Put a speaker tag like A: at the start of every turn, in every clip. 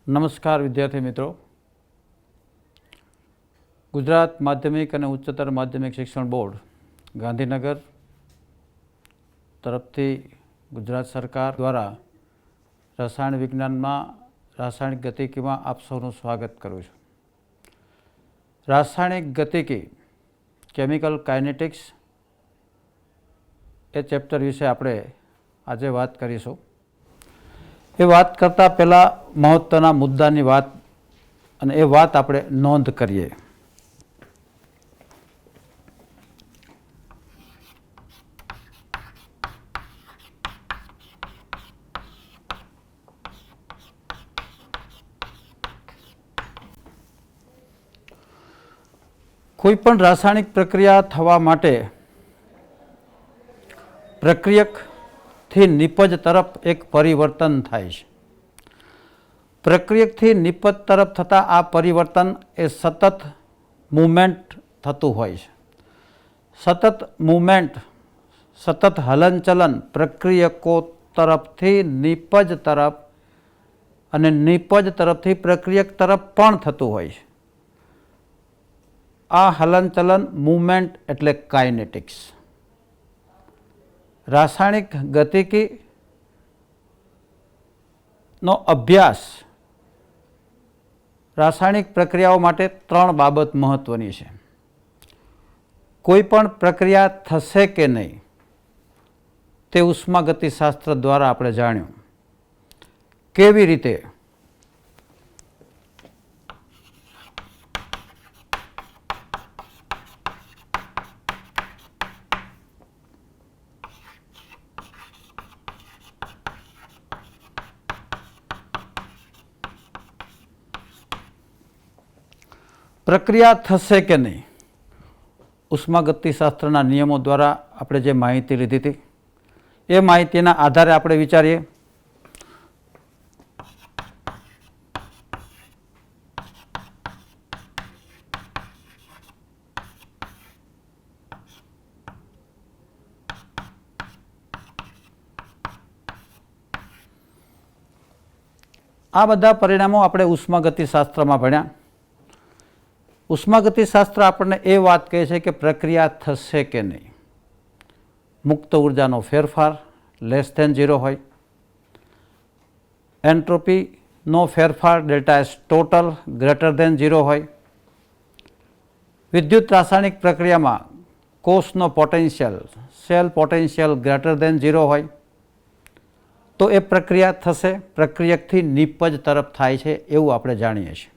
A: નમસ્કાર વિદ્યાર્થી મિત્રો, ગુજરાત માધ્યમિક અને ઉચ્ચતર માધ્યમિક શિક્ષણ બોર્ડ ગાંધીનગર તરફથી ગુજરાત સરકાર દ્વારા રસાયણ વિજ્ઞાનમાં રાસાયણિક ગતિકીમાં આપ સૌનું સ્વાગત કરું છું. રાસાયણિક ગતિકી કેમિકલ કાઇનેટિક્સ એ ચેપ્ટર વિશે આપણે આજે વાત કરીશું. એ વાત કરતાં પહેલાં મહત્ત્વના મુદ્દાની વાત અને એ વાત આપણે નોંધ કરીએ. કોઈ પણ રાસાયણિક પ્રક્રિયા થવા માટે પ્રક્રિયકથી નિપજ તરફ એક પરિવર્તન થાય છે. પ્રક્રિયકથી નિપજ તરફ થતાં આ પરિવર્તન એ સતત મૂવમેન્ટ થતું હોય છે. સતત મૂવમેન્ટ, સતત હલનચલન પ્રક્રિયકો તરફથી નિપજ તરફ અને નિપજ તરફથી પ્રક્રિયક તરફ પણ થતું હોય છે. આ હલનચલન મૂવમેન્ટ એટલે કાઇનેટિક્સ. રાસાયણિક ગતિકીનો અભ્યાસ રાસાયણિક પ્રક્રિયાઓ માટે ત્રણ બાબત મહત્ત્વની છે. કોઈ પણ પ્રક્રિયા થશે કે નહીં તે ઉષ્માગતિશાસ્ત્ર દ્વારા આપણે જાણ્યું. કેવી રીતે? પ્રક્રિયા થશે કે નહીં, ઉષ્માગતિશાસ્ત્રના નિયમો દ્વારા આપણે જે માહિતી લીધી હતી એ માહિતીના આધારે આપણે વિચારીએ. આ બધા પરિણામો આપણે ઉષ્માગતિશાસ્ત્રમાં ભણ્યા. ઉષ્માગતિશાસ્ત્ર આપણને એ વાત કહે છે કે પ્રક્રિયા થશે કે નહીં. મુક્ત ઉર્જાનો ફેરફાર <0 હોય, એન્ટ્રોપીનો ફેરફાર ΔS ટોટલ <0 હોય, વિદ્યુત રાસાયણિક પ્રક્રિયામાં કોષનો પોટેન્શિયલ સેલ પોટેન્શિયલ <0 હોય તો એ પ્રક્રિયા થશે. પ્રક્રિયકથી નિપજ તરફ થાય છે એવું આપણે જાણીએ છીએ.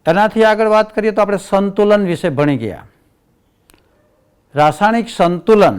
A: એનાથી આગળ વાત કરીએ તો આપણે સંતુલન વિશે ભણી ગયા. રાસાયણિક સંતુલન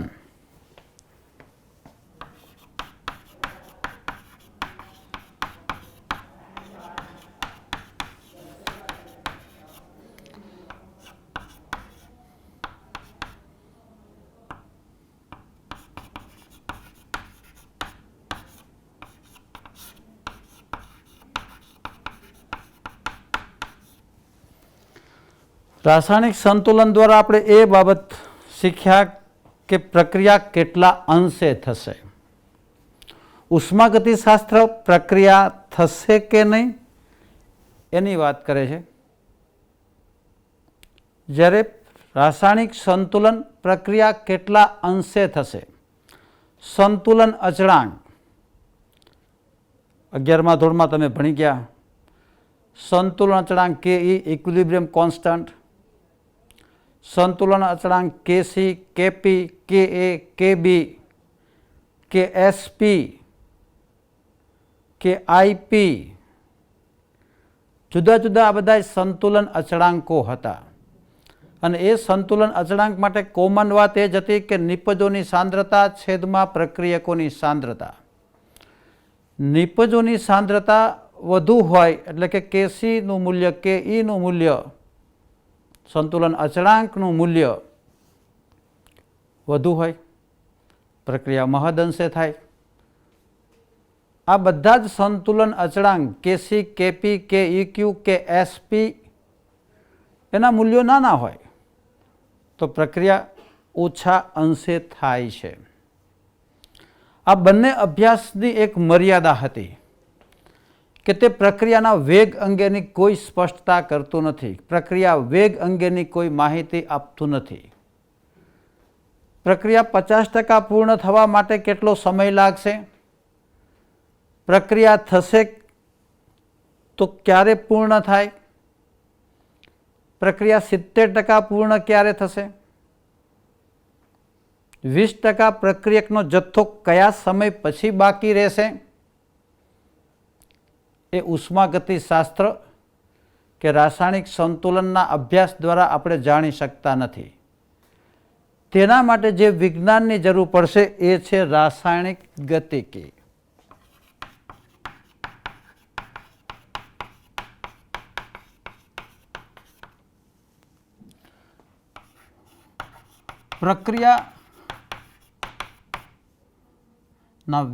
A: રાસાયણિક સંતુલન દ્વારા આપણે એ બાબત શીખ્યા કે પ્રક્રિયા કેટલા અંશે થશે. ઉષ્માગતિશાસ્ત્ર પ્રક્રિયા થશે કે નહીં એની વાત કરે છે, જ્યારે રાસાયણિક સંતુલન પ્રક્રિયા કેટલા અંશે થશે. સંતુલન અચળાંક 11મા ધોરણમાં તમે ભણી ગયા. સંતુલન અચળાંક Ke ઇક્વિલિબ્રિયમ કોન્સ્ટન્ટ, સંતુલન અચળાંક Kc, Kp, Ka, Kb, Ksp, Kip, જુદા જુદા આ બધા સંતુલન અચળાંકો હતા. અને એ સંતુલન અચળાંક માટે કોમન વાત એ જ હતી કે નિપજોની સાંદ્રતા છેદમાં પ્રક્રિયકોની સાંદ્રતા. નિપજોની સાંદ્રતા વધુ હોય એટલે કે Kcનું મૂલ્ય, Keનું મૂલ્ય, સંતુલન અચળાંકનું મૂલ્ય વધુ હોય, પ્રક્રિયા મહદઅંશે થાય. આ બધા જ સંતુલન અચળાંક Kc, Kp, Keq, Ksp એના મૂલ્યો નાના હોય તો પ્રક્રિયા ઓછા અંશે થાય છે. આ બંને અભ્યાસની એક મર્યાદા હતી કે તે પ્રક્રિયાના વેગ અંગેની કોઈ સ્પષ્ટતા કરતું નથી. પ્રક્રિયા વેગ અંગેની કોઈ માહિતી આપતું નથી. પ્રક્રિયા 50% પૂર્ણ થવા માટે કેટલો સમય લાગશે? પ્રક્રિયા થશે તો ક્યારે પૂર્ણ થાય? પ્રક્રિયા 70% પૂર્ણ ક્યારે થશે? 20% પ્રક્રિયકનો જથ્થો કયા સમય પછી બાકી રહેશે? એ ઉષ્માગતિશાસ્ત્ર કે રાસાયણિક સંતુલનના અભ્યાસ દ્વારા આપણે જાણી શકતા નથી. તેના માટે જે વિજ્ઞાનની જરૂર પડશે એ છે રાસાયણિક ગતિકી. પ્રક્રિયાના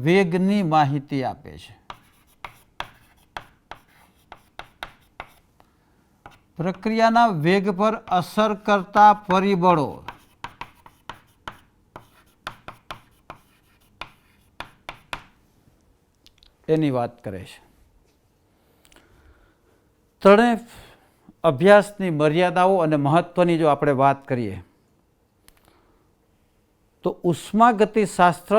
A: વેગની માહિતી આપે છે. પ્રક્રિયાના વેગ પર અસર કરતા પરિબળો એની વાત કરે છે. ત્રણેય અભ્યાસની મર્યાદાઓ અને મહત્વની જો આપણે વાત કરીએ તો ઉષ્માગતિશાસ્ત્ર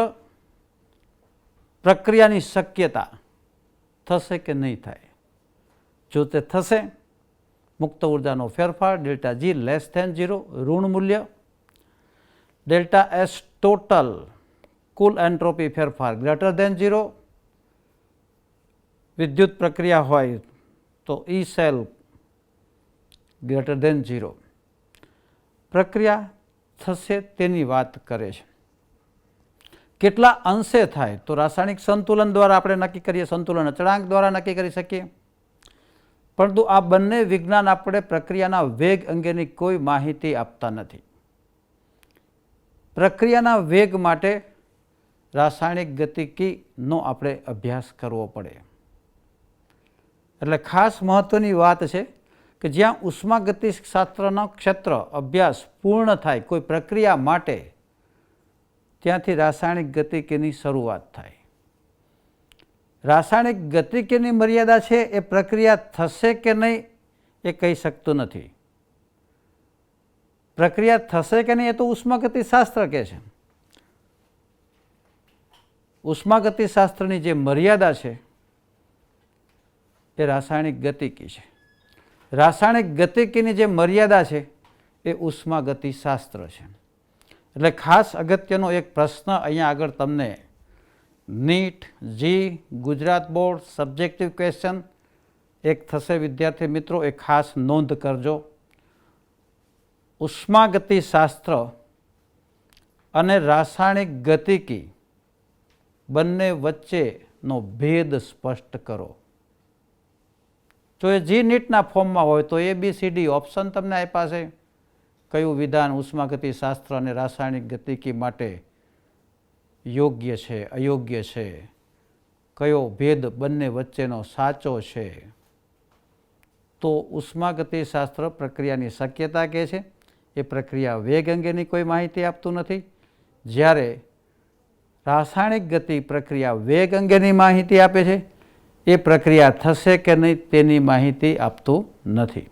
A: પ્રક્રિયાની શક્યતા થશે કે નહીં થાય. જો તે થશે, મુક્ત ઉર્જાનો ફેરફાર ડેલ્ટા જી લેસ ધેન 0, ઋણ મૂલ્ય. ડેલ્ટા એસ ટોટલ કુલ એન્ટ્રોપી ફેરફાર ગ્રેટર ધેન 0. વિદ્યુત પ્રક્રિયા હોય તો ઈ સેલ ગ્રેટર ધેન 0. પ્રક્રિયા થશે તેની વાત કરે છે. કેટલા અંશે થાય તો રાસાયણિક સંતુલન દ્વારા આપણે નક્કી કરીએ, સંતુલન અચળાંક દ્વારા નક્કી કરી શકીએ. પરંતુ આ બંને વિજ્ઞાન આપણે પ્રક્રિયાના વેગ અંગેની કોઈ માહિતી આપતા નથી. પ્રક્રિયાના વેગ માટે રાસાયણિક ગતિકીનો આપણે અભ્યાસ કરવો પડે. એટલે ખાસ મહત્વની વાત છે કે જ્યાં ઉષ્માગતિશાસ્ત્રનો ક્ષેત્ર અભ્યાસ પૂર્ણ થાય કોઈ પ્રક્રિયા માટે, ત્યાંથી રાસાયણિક ગતિકીની શરૂઆત થાય. રાસાયણિક ગતિકીની મર્યાદા છે એ પ્રક્રિયા થશે કે નહીં એ કહી શકતું નથી. પ્રક્રિયા થશે કે નહીં એ તો ઉષ્માગતિશાસ્ત્ર કહે છે. ઉષ્માગતિશાસ્ત્રની જે મર્યાદા છે એ રાસાયણિક ગતિકી છે. રાસાયણિક ગતિકીની જે મર્યાદા છે એ ઉષ્માગતિશાસ્ત્ર છે. એટલે ખાસ અગત્યનો એક પ્રશ્ન અહીંયા આગળ તમને નીટ, જી, ગુજરાત બોર્ડ સબ્જેક્ટિવ ક્વેશ્ચન એક થશે વિદ્યાર્થી મિત્રો, એ ખાસ નોંધ કરજો. ઉષ્માગતિશાસ્ત્ર અને રાસાયણિક ગતિકી બંને વચ્ચેનો ભેદ સ્પષ્ટ કરો. જો એ જી નીટના ફોર્મમાં હોય તો ABCD ઓપ્શન તમને આપ્યા છે. કયું વિધાન ઉષ્માગતિશાસ્ત્ર અને રાસાયણિક ગતિકી માટે યોગ્ય છે, અયોગ્ય છે, કયો ભેદ બંને વચ્ચેનો સાચો છે. તો ઉષ્માગતિશાસ્ત્ર પ્રક્રિયાની શક્યતા કહે છે, એ પ્રક્રિયા વેગ અંગેની કોઈ માહિતી આપતું નથી. જ્યારે રાસાયણિક ગતિ પ્રક્રિયા વેગ અંગેની માહિતી આપે છે, એ પ્રક્રિયા થશે કે નહીં તેની માહિતી આપતું નથી.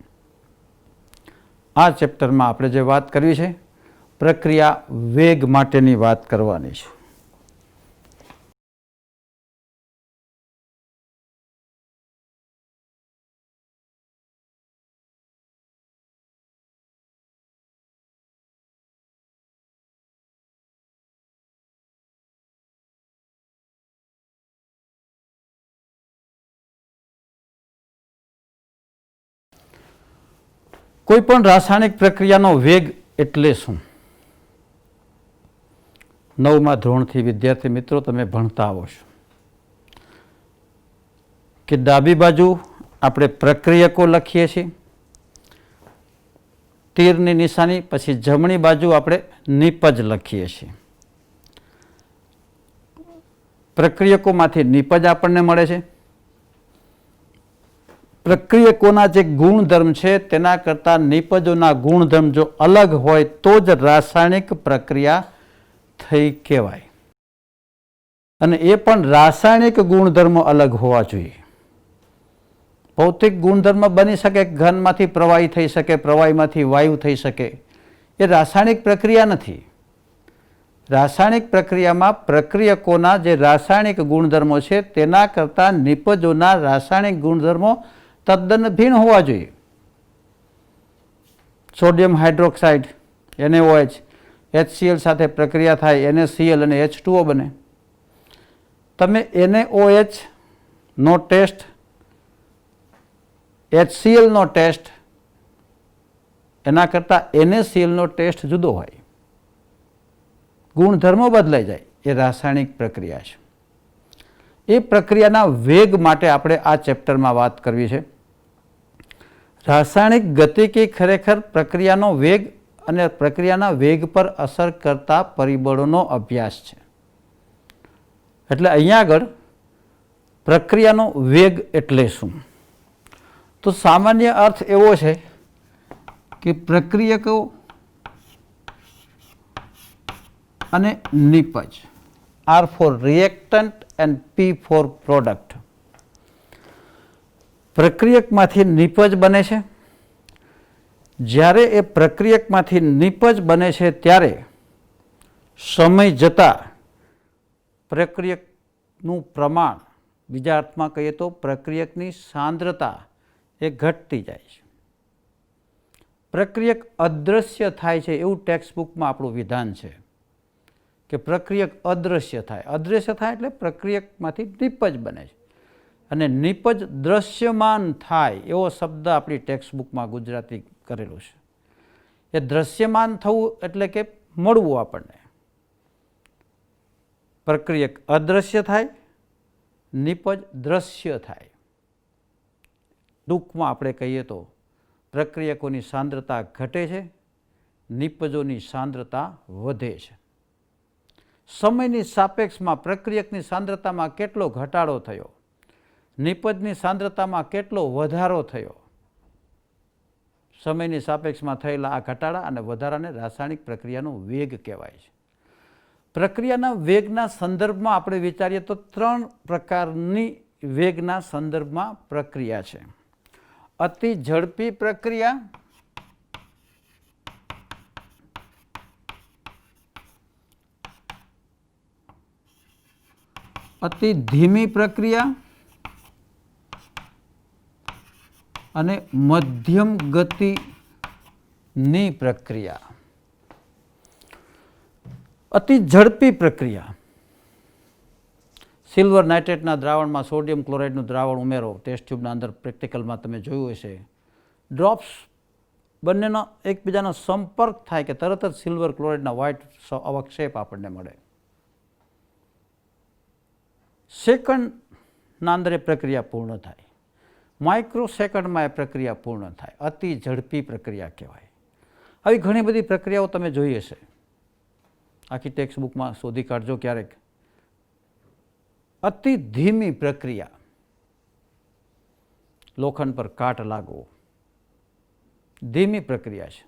A: આ ચેપ્ટરમાં આપણે જે વાત કરવી છે પ્રક્રિયા વેગ માટેની વાત કરવાની છે. કોઈ પણ રાસાયણિક પ્રક્રિયાનો વેગ એટલે શું? 9મા ધોરણથી વિદ્યાર્થી મિત્રો તમે ભણતા આવો છો કે ડાબી બાજુ આપણે પ્રક્રિયકો લખીએ છીએ, તીરની નિશાની, પછી જમણી બાજુ આપણે નિપજ લખીએ છીએ. પ્રક્રિયકોમાંથી નિપજ આપણને મળે છે. પ્રક્રિયકોના જે ગુણધર્મ છે તેના કરતાં નિપજોના ગુણધર્મ જો અલગ હોય તો જ રાસાયણિક પ્રક્રિયા થઈ કહેવાય. અને એ પણ રાસાયણિક ગુણધર્મો અલગ હોવા જોઈએ. ભૌતિક ગુણધર્મ બની શકે, ઘનમાંથી પ્રવાહી થઈ શકે, પ્રવાહીમાંથી વાયુ થઈ શકે, એ રાસાયણિક પ્રક્રિયા નથી. રાસાયણિક પ્રક્રિયામાં પ્રક્રિયકોના જે રાસાયણિક ગુણધર્મો છે તેના કરતાં નિપજોના રાસાયણિક ગુણધર્મો તદ્દન ભિન્ન હોવા જોઈએ. સોડિયમ હાઇડ્રોક્સાઇડ NaOH HCl સાથે પ્રક્રિયા થાય, NaCl અને H2O બને. તમે NaOH નો ટેસ્ટ, HCl નો ટેસ્ટ, એના કરતાં NaCl નો ટેસ્ટ જુદો હોય, ગુણધર્મો બદલાઈ જાય. એ રાસાયણિક પ્રક્રિયા છે. એ પ્રક્રિયાના વેગ માટે આપણે આ ચેપ્ટરમાં વાત કરવી છે. રાસાયણિક ગતિકી ખરેખર પ્રક્રિયાનો વેગ અને પ્રક્રિયાના વેગ પર અસર કરતા પરિબળોનો અભ્યાસ છે. એટલે અહીંયા આગળ પ્રક્રિયાનો વેગ એટલે શું? તો સામાન્ય અર્થ એવો છે કે પ્રક્રિયકો અને નિપજ, R for reactant and P for product. પ્રક્રિયકમાંથી નિપજ બને છે. જ્યારે એ પ્રક્રિયકમાંથી નિપજ બને છે ત્યારે સમય જતાં પ્રક્રિયકનું પ્રમાણ, બીજા અર્થમાં કહીએ તો પ્રક્રિયકની સાંદ્રતા એ ઘટતી જાય છે. પ્રક્રિયક અદૃશ્ય થાય છે એવું ટેક્સ્ટબુકમાં આપણું વિધાન છે કે પ્રક્રિયક અદૃશ્ય થાય. અદૃશ્ય થાય એટલે પ્રક્રિયકમાંથી નિપજ બને છે. અને નિપજ દ્રશ્યમાન થાય એવો શબ્દ આપણી ટેક્સ્ટબુકમાં ગુજરાતી કરેલું છે. એ દ્રશ્યમાન થવું એટલે કે મળવું આપણને. પ્રક્રિયક અદૃશ્ય થાય, નિપજ દ્રશ્ય થાય. ટૂંકમાં આપણે કહીએ તો પ્રક્રિયકોની સાંદ્રતા ઘટે છે, નિપજોની સાંદ્રતા વધે છે. સમયની સાપેક્ષમાં પ્રક્રિયકની સાંદ્રતામાં કેટલો ઘટાડો થયો, નિપજની સાંદ્રતામાં કેટલો વધારો થયો, સમયની સાપેક્ષમાં થયેલા આ ઘટાડા અને વધારાને રાસાયણિક પ્રક્રિયાનો વેગ કહેવાય છે. પ્રક્રિયાના વેગના સંદર્ભમાં આપણે વિચારીએ તો 3 પ્રકારની વેગના સંદર્ભમાં પ્રક્રિયા છે. અતિ ઝડપી પ્રક્રિયા, અતિ ધીમી પ્રક્રિયા અને મધ્યમ ગતિની પ્રક્રિયા. અતિ ઝડપી પ્રક્રિયા, સિલ્વર નાઇટ્રેટના દ્રાવણમાં સોડિયમ ક્લોરાઇડનું દ્રાવણ ઉમેરો, ટેસ્ટ ટ્યુબના અંદર પ્રેક્ટિકલમાં તમે જોયું હશે. ડ્રોપ્સ બંનેનો એકબીજાનો સંપર્ક થાય કે તરત જ સિલ્વર ક્લોરાઇડના વ્હાઇટ અવક્ષેપ આપણને મળે. સેકન્ડના અંદર એ પ્રક્રિયા પૂર્ણ થાય, માઇક્રો સેકન્ડમાં એ પ્રક્રિયા પૂર્ણ થાય. અતિ ઝડપી પ્રક્રિયા કહેવાય. આવી ઘણી બધી પ્રક્રિયાઓ તમે જોઈ હશે, આખી ટેક્સ્ટ બુકમાં શોધી કાઢજો ક્યારેક. અતિ ધીમી પ્રક્રિયા, લોખંડ પર કાટ લાગવો, ધીમી પ્રક્રિયા છે.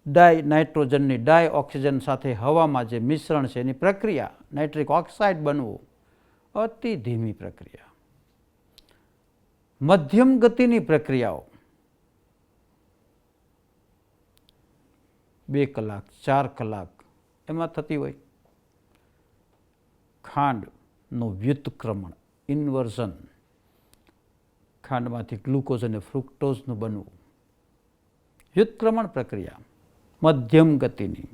A: ડાય નાઇટ્રોજનની ડાય ઓક્સિજન સાથે હવામાં જે મિશ્રણ છે એની પ્રક્રિયા, નાઇટ્રિક ઓક્સાઇડ બનવું, અતિ ધીમી પ્રક્રિયા. મધ્યમ ગતિની પ્રક્રિયાઓ 2 કલાક 4 કલાક એમાં થતી હોય. ખાંડનું વ્યુત્ક્રમણ, ઇન્વર્ઝન, ખાંડમાંથી ગ્લુકોઝ અને ફ્રુક્ટોઝનું બનવું, વ્યુત્ક્રમણ પ્રક્રિયા મધ્યમ ગતિની.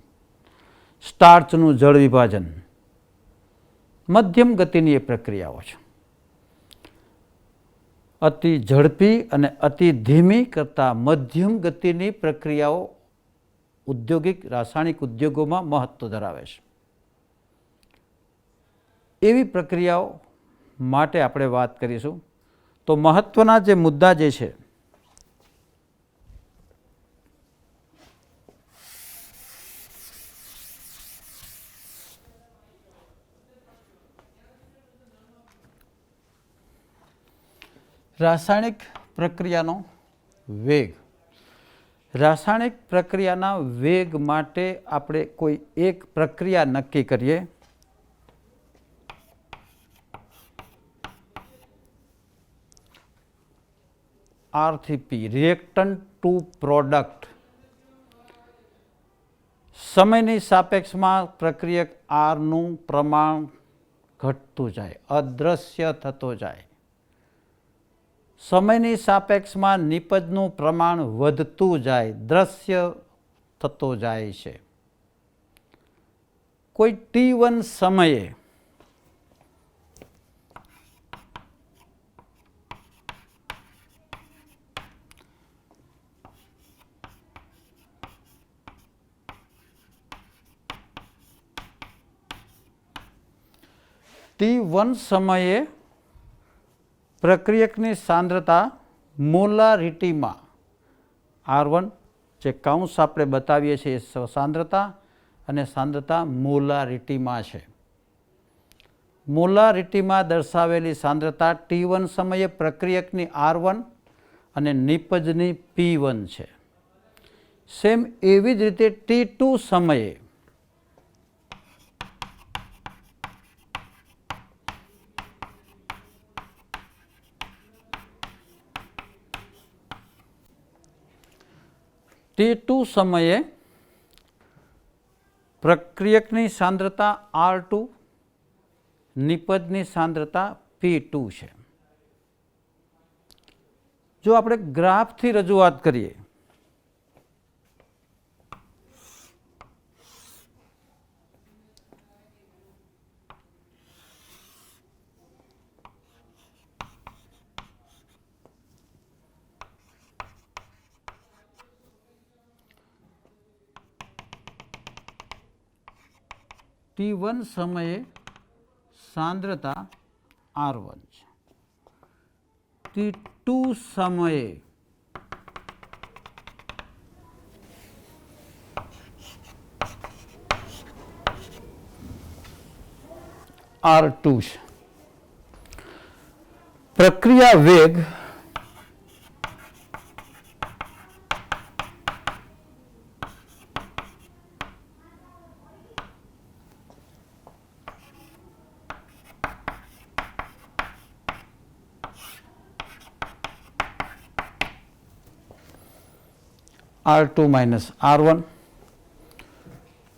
A: સ્ટાર્ચનું જળ વિભાજન મધ્યમ ગતિની એ પ્રક્રિયાઓ છે. અતિ ઝડપી અને અતિ ધીમી કરતાં મધ્યમ ગતિની પ્રક્રિયાઓ ઔદ્યોગિક રાસાયણિક ઉદ્યોગોમાં મહત્વ ધરાવે છે. એવી પ્રક્રિયાઓ માટે આપણે વાત કરીશું. તો મહત્વના જે મુદ્દા જે છે રાસાયણિક પ્રક્રિયાનો વેગ. રાસાયણિક પ્રક્રિયાના વેગ માટે આપણે કોઈ એક પ્રક્રિયા નક્કી કરીએ. R થી P, રિએક્ટન્ટ ટુ પ્રોડક્ટ. સમયની સાપેક્ષમાં પ્રક્રિયક આરનું પ્રમાણ ઘટતું જાય, અદૃશ્ય થતો જાય. સમયની સાપેક્ષમાં નિપજનું પ્રમાણ વધતું જાય, દ્રશ્ય થતો જાય છે. કોઈ T1 સમયે T1 સમયે પ્રક્રિયકની સાંદ્રતા મોલારિટીમાં, R1 જે કૌંસ આપણે બતાવીએ છીએ સાંદ્રતા, અને સાંદ્રતા મોલારિટીમાં છે. મોલારિટીમાં દર્શાવેલી સાંદ્રતા T1 સમયે પ્રક્રિયકની R1 અને નિપજની P1 છે. સેમ એવી જ રીતે T2 સમયે પ્રક્રિયકની સાંદ્રતા R2, નિપજની સાંદ્રતા P2 છે. જો આપણે ગ્રાફથી રજૂઆત કરીએ T1 સમયે સાંદ્રતા R1 છે, T2 સમયે R2 છે. પ્રક્રિયા વેગ R2 minus R1,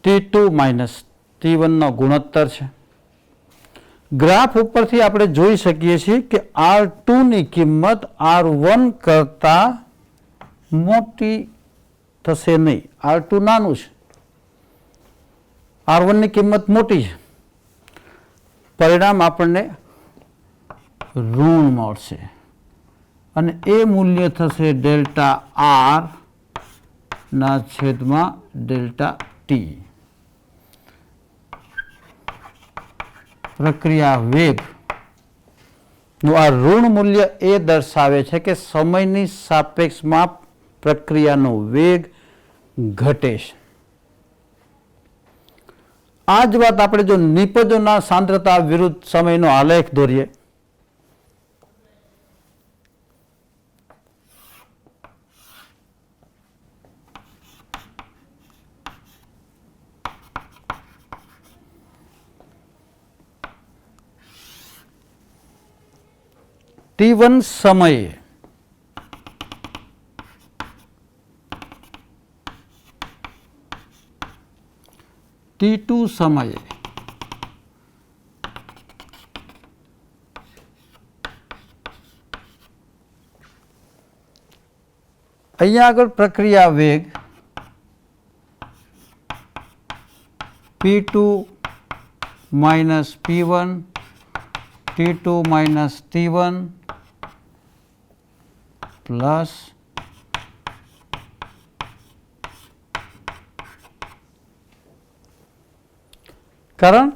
A: T2 minus T1 નો ગુણોત્તર છે. ગ્રાફ ઉપરથી આપણે જોઈ શકીએ છીએ કે R2 ની કિંમત R1 કરતાં મોટી થશે નહીં. R2 નાનું છે, R1 ની કિંમત મોટી છે. પરિણામ આપણને ઋણ મળશે અને એ મૂલ્ય થશે ડેલ્ટા R ના છેદમાં ડેલ્ટા T. પ્રક્રિયા વેગનું આ ઋણ મૂલ્ય એ દર્શાવે છે કે સમયની સાપેક્ષમાં પ્રક્રિયાનો વેગ ઘટે છે. આ જ વાત આપણે જો નિપજોના સાંદ્રતા વિરુદ્ધ સમયનો આલેખ દોરીએ T1 સમયે T2 સમયે અહીંયા આગળ પ્રક્રિયા વેગ P2 minus P1, T2 minus T1 plus કારણ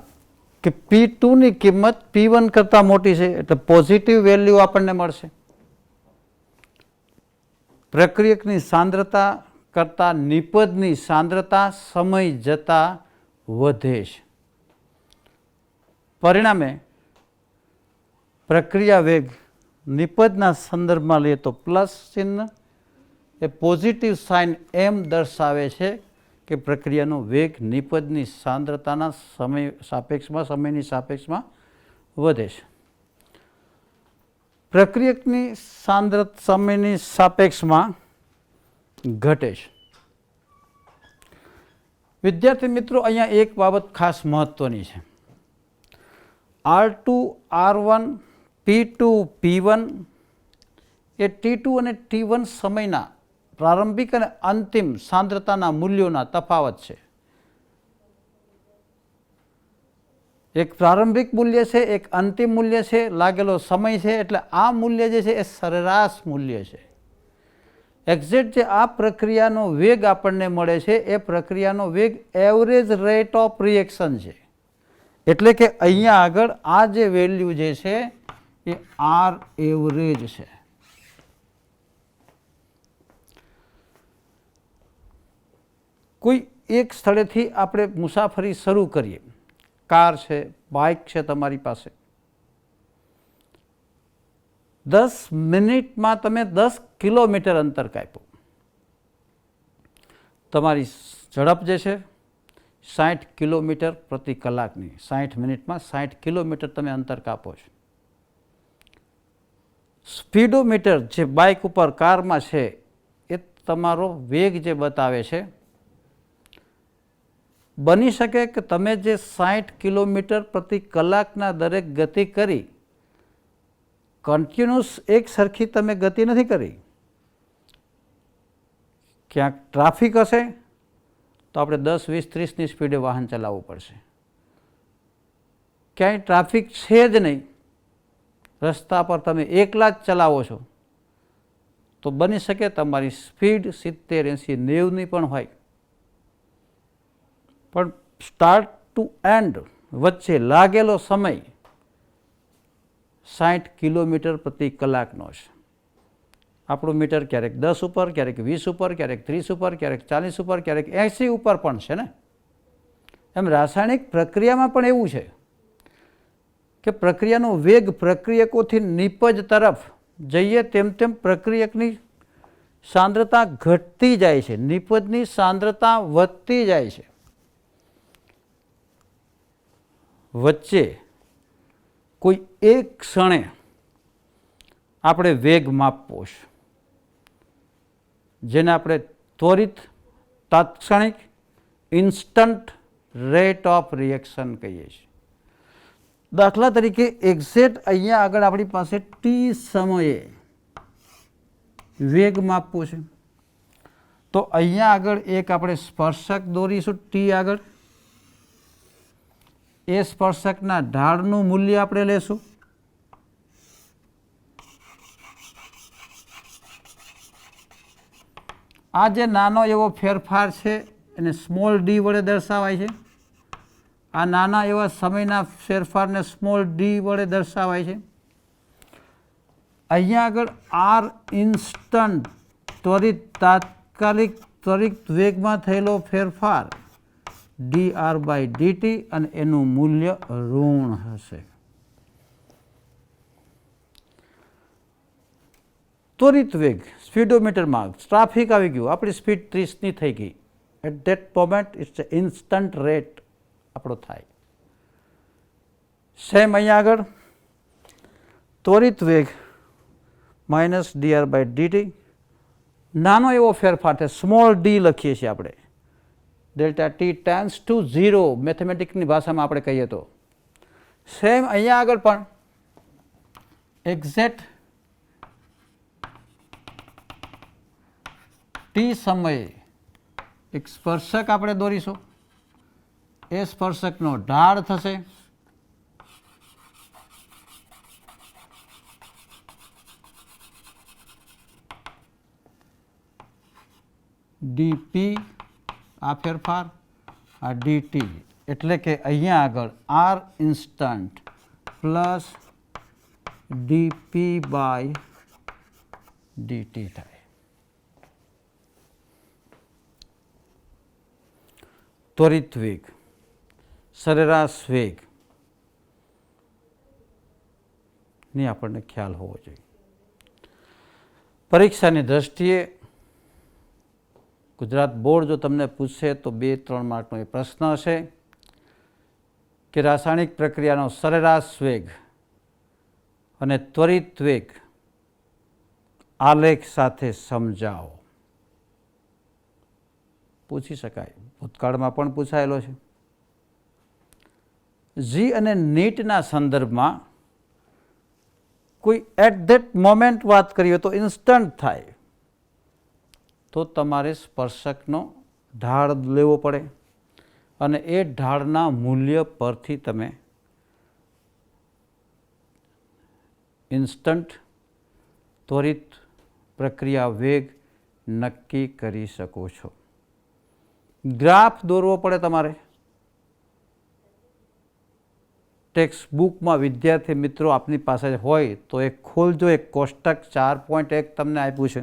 A: કે P2 ની કિંમત P1 કરતાં મોટી છે એટલે પોઝિટિવ વેલ્યુ આપણને મળશે. પ્રક્રિયકની સાંદ્રતા કરતાં નિપજની સાંદ્રતા સમય જતાં વધે છે. પરિણામે પ્રક્રિયા વેગ નિપજના સંદર્ભમાં લઈએ તો પ્લસ ચિહ્ન એ પોઝિટિવ સાઇન એમ દર્શાવે છે કે પ્રક્રિયાનો વેગ નિપજની સાંદ્રતાના સમયની સાપેક્ષમાં વધે છે. પ્રક્રિયકની સાંદ્રતા સમયની સાપેક્ષમાં ઘટે છે. વિદ્યાર્થી મિત્રો, અહીંયા એક બાબત ખાસ મહત્વની છે. R2 R1 P2 P1 એ T2 અને T1 સમયના પ્રારંભિક અને અંતિમ સાંદ્રતાના મૂલ્યોના તફાવત છે. એક પ્રારંભિક મૂલ્ય છે, એક અંતિમ મૂલ્ય છે, લાગેલો સમય છે. એટલે આ મૂલ્ય જે છે એ સરેરાશ મૂલ્ય છે. એક્ઝેક્ટ જે આ પ્રક્રિયાનો વેગ આપણને મળે છે એ પ્રક્રિયાનો વેગ એવરેજ રેટ ઓફ રિએક્શન છે. એટલે કે અહીંયા આગળ આ જે વેલ્યુ જે છે એ આર એવરેજ છે. કોઈ એક સ્થળેથી આપણે મુસાફરી શરૂ કરીએ, કાર છે, બાઇક છે તમારી પાસે, 10 મિનિટમાં તમે 10 કિલોમીટર અંતર કાપ્યું. તમારી ઝડપ જે છે 60 કિલોમીટર પ્રતિ કલાકની, 60 મિનિટમાં 60 કિલોમીટર તમે અંતર કાપો છો. સ્પીડોમીટર જે બાઇક ઉપર કારમાં છે એ તમારો વેગ જે બતાવે છે. બની શકે કે તમે જે 60 કિલોમીટર પ્રતિ કલાકના દરેક ગતિ કરી, કન્ટિન્યુઅસ એક સરખી તમે ગતિ નથી કરી. ક્યાંક ટ્રાફિક હશે તો આપણે 10, 20, 30ની સ્પીડે વાહન ચલાવવું પડશે. ક્યાંય ટ્રાફિક છે જ નહીં, રસ્તા પર તમે એકલા જ ચલાવો છો, તો બની શકે તમારી સ્પીડ 70, 80, 90ની પણ હોય. પણ સ્ટાર્ટ ટુ એન્ડ વચ્ચે લાગેલો સમય 60 કિલોમીટર પ્રતિ કલાકનો છે. આપણું મીટર ક્યારેક 10 ઉપર, ક્યારેક 20 ઉપર, ક્યારેક 30 ઉપર, ક્યારેક 40 ઉપર, ક્યારેક 80 ઉપર પણ છે ને. એમ રાસાયણિક પ્રક્રિયામાં પણ એવું છે કે પ્રક્રિયાનો વેગ પ્રક્રિયકોથી નિપજ તરફ જઈએ તેમ તેમ પ્રક્રિયકની સાંદ્રતા ઘટતી જાય છે, નિપજની સાંદ્રતા વધતી જાય છે. વચ્ચે કોઈ એક ક્ષણે આપણે વેગ માપવો છે, જેને આપણે ત્વરિત તાત્ક્ષણિક ઇન્સ્ટન્ટ રેટ ઓફ રિએક્શન કહીએ છીએ. દાખલા તરીકે એક્ઝેક્ટ અહીંયા આગળ આપણી પાસે ટી સમયે વેગ માપવો છે, તો અહીંયા આગળ એક આપણે સ્પર્શક દોરીશું ટી આગળ. એ સ્પર્શકના ઢાળનું મૂલ્ય આપણે લેશું. આ જે નાનો એવો ફેરફાર છે એને સ્મોલ ડી વડે દર્શાવાય છે. આ નાના એવા સમયના ફેરફારને સ્મોલ ડી વડે દર્શાવાય છે. અહીંયા આગળ આર ઇન્સ્ટન્ટ ત્વરિત તાત્કાલિક ત્વરિત વેગમાં થયેલો ફેરફાર dr/dt અને એનું મૂલ્ય ઋણ હશે. ત્વરિત વેગ સ્પીડોમીટરમાં ટ્રાફિક આવી ગયું, આપણી સ્પીડ 30ની થઈ ગઈ. At that moment it's instant rate આપણો થાય. સેમ અહીંયા આગળ ત્વરિત વેગ માઇનસ dr/dt, નાનો એવો ફેરફાર છે, સ્મોલ ડી લખીએ છીએ આપણે. ડેલ્ટા ટી ટેન્ડ્સ ટુ 0 મેથેમેટિક્સની ભાષામાં આપણે કહીએ તો. સેમ અહીંયા આગળ પણ એક્ઝેક્ટ ટી સમયે એક સ્પર્શક આપણે દોરીશું. એ સ્પર્શકનો ઢાળ થશે ડીપી, આ ફેરફાર, આ ડીટી. એટલે કે અહીંયા આગળ આર ઇન્સ્ટન્ટ પ્લસ dp/dt થાય. ત્વરિત વેગ, સરેરાશ વેગ ની આપણને ખ્યાલ હોવો જોઈએ. પરીક્ષાની દ્રષ્ટિએ ગુજરાત બોર્ડ જો તમને પૂછશે તો 2-3 માર્કનો એ પ્રશ્ન હશે કે રાસાયણિક પ્રક્રિયાનો સરેરાશ વેગ અને ત્વરિત વેગ આલેખ સાથે સમજાવો. પૂછી શકાય, ભૂતકાળમાં પણ પૂછાયેલો છે. જી અને નીટના સંદર્ભમાં કોઈ એટ ધેટ મોમેન્ટ વાત કરીએ તો ઇન્સ્ટન્ટ થાય તો તમારે સ્પર્શકનો ઢાળ લેવો પડે અને એ ઢાળના મૂલ્ય પરથી તમે ઇન્સ્ટન્ટ ત્વરિત પ્રક્રિયા વેગ નક્કી કરી શકો છો. ગ્રાફ દોરવો પડે તમારે. ટેક્સ્ટ બુકમાં વિદ્યાર્થી મિત્રો આપની પાસે હોય તો એક ખોલજો, એક કોષ્ટક 4.1 તમને આપ્યું છે.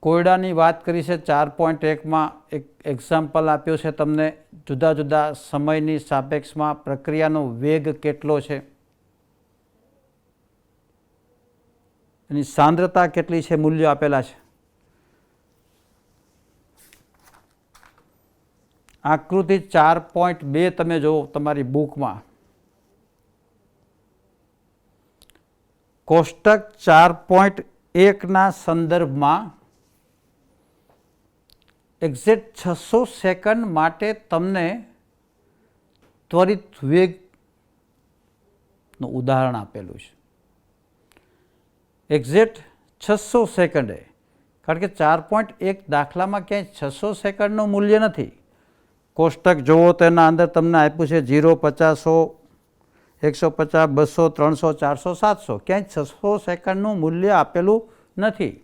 A: કોયડાની વાત કરી છે 4.1માં એક એક્ઝામ્પલ આપ્યો છે તમને. જુદા જુદા સમયની સાપેક્ષમાં પ્રક્રિયાનો વેગ કેટલો છે, એની સાંદ્રતા કેટલી છે, મૂલ્યો આપેલા છે. આકૃતિ 4.2 તમે જુઓ તમારી બુકમાં. કોષ્ટક 4.1ના સંદર્ભમાં એક્ઝેક્ટ 600 સેકન્ડ માટે તમને ત્વરિત વેગનું ઉદાહરણ આપેલું છે. એક્ઝેક્ટ 600 સેકન્ડે, કારણ કે 4.1 દાખલામાં ક્યાંય 600 સેકન્ડનું મૂલ્ય નથી. કોષ્ટક જુઓ તો એના અંદર તમને આપ્યું છે 0, 50, 100, 150, 200, 300, 400, 700. ક્યાંય 600 સેકન્ડનું મૂલ્ય આપેલું નથી.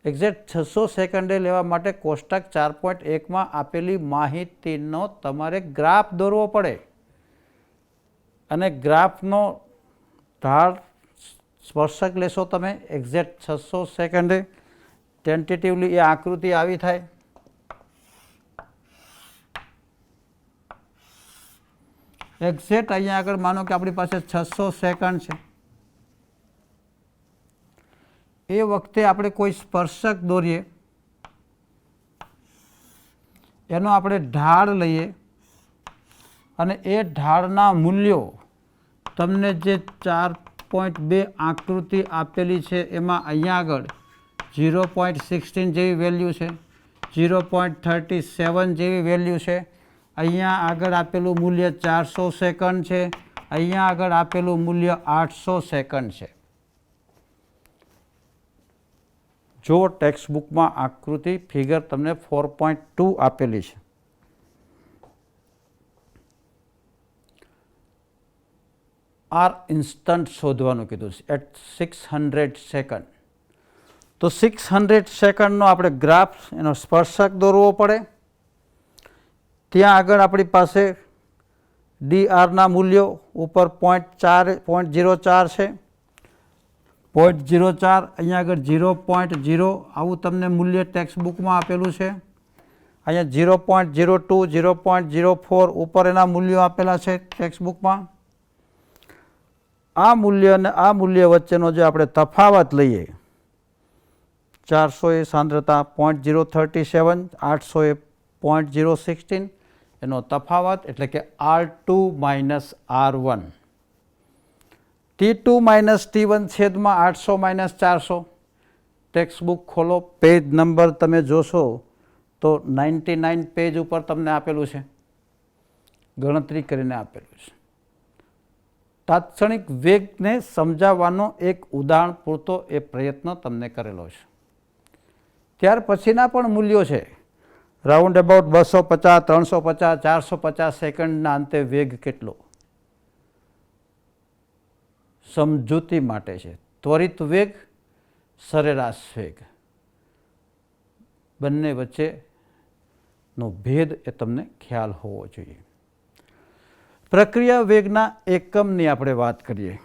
A: એક્ઝેક્ટ 600 સેકન્ડે લેવા માટે કોષ્ટક 4.1માં આપેલી માહિતીનો તમારે ગ્રાફ દોરવો પડે અને ગ્રાફનો ઢાળ સ્પર્શક લેશો તમે એક્ઝેક્ટ 600 સેકન્ડે. ટેન્ટેટિવલી એ આકૃતિ આવી થાય. એક્ઝેક્ટ અહીંયા આગળ માનો કે આપણી પાસે 600 સેકન્ડ છે. એ વખતે આપણે કોઈ સ્પર્શક દોરીએ, એનો આપણે ઢાળ લઈએ અને એ ઢાળના મૂલ્યો તમને જે 4.2 આકૃતિ આપેલી છે એમાં અહીંયા આગળ 0.16 જેવી વેલ્યુ છે, 0.37 જેવી વેલ્યુ છે. અહીંયા આગળ આપેલું મૂલ્ય 400 સેકન્ડ છે, અહીંયા આગળ આપેલું મૂલ્ય 800 સેકન્ડ છે. જો ટેક્સ્ટ બુકમાં આકૃતિ ફિગર તમને 4.2 આપેલી છે. આર ઇન્સ્ટન્ટ શોધવાનું કીધું છે એટ 600 સેકન્ડ. તો 600 સેકન્ડનો આપણે ગ્રાફ, એનો સ્પર્શક દોરવો પડે. ત્યાં આગળ આપણી પાસે ડીઆરના મૂલ્યો ઉપર 0.04 છે, 0.04, અહીંયા આગળ 0.0 આવું તમને મૂલ્ય ટેક્સ્ટ બુકમાં આપેલું છે. અહીંયા 0.02, 0.04 ઉપર એના મૂલ્યો આપેલા છે ટેક્સ્ટ બુકમાં. આ મૂલ્ય અને આ મૂલ્ય વચ્ચેનો જે આપણે તફાવત લઈએ, 400 એ સાંદ્રતા 0.037, 800 એ 0.016, એનો તફાવત એટલે કે R2 minus R1. T2 minus T1 છેદમાં 800 માઇનસ 400. ટેક્સ્ટ બુક ખોલો, પેજ નંબર તમે જોશો તો 99 પેજ ઉપર તમને આપેલું છે, ગણતરી કરીને આપેલું છે. તાત્ક્ષણિક વેગને સમજાવવાનો એક ઉદાહરણ પૂરતો એ પ્રયત્ન તમને કરેલો છે. ત્યાર પછીના પણ મૂલ્યો છે. રાઉન્ડ અબાઉટ 250, 350, 450 સેકન્ડના અંતે વેગ કેટલો, સમજૂતી માટે છે. ત્વરિત વેગ, સરેરાશ વેગ, બંને વચ્ચેનો ભેદ એ તમને ખ્યાલ હોવો જોઈએ. પ્રક્રિયા વેગના એકમની આપણે વાત કરીએ.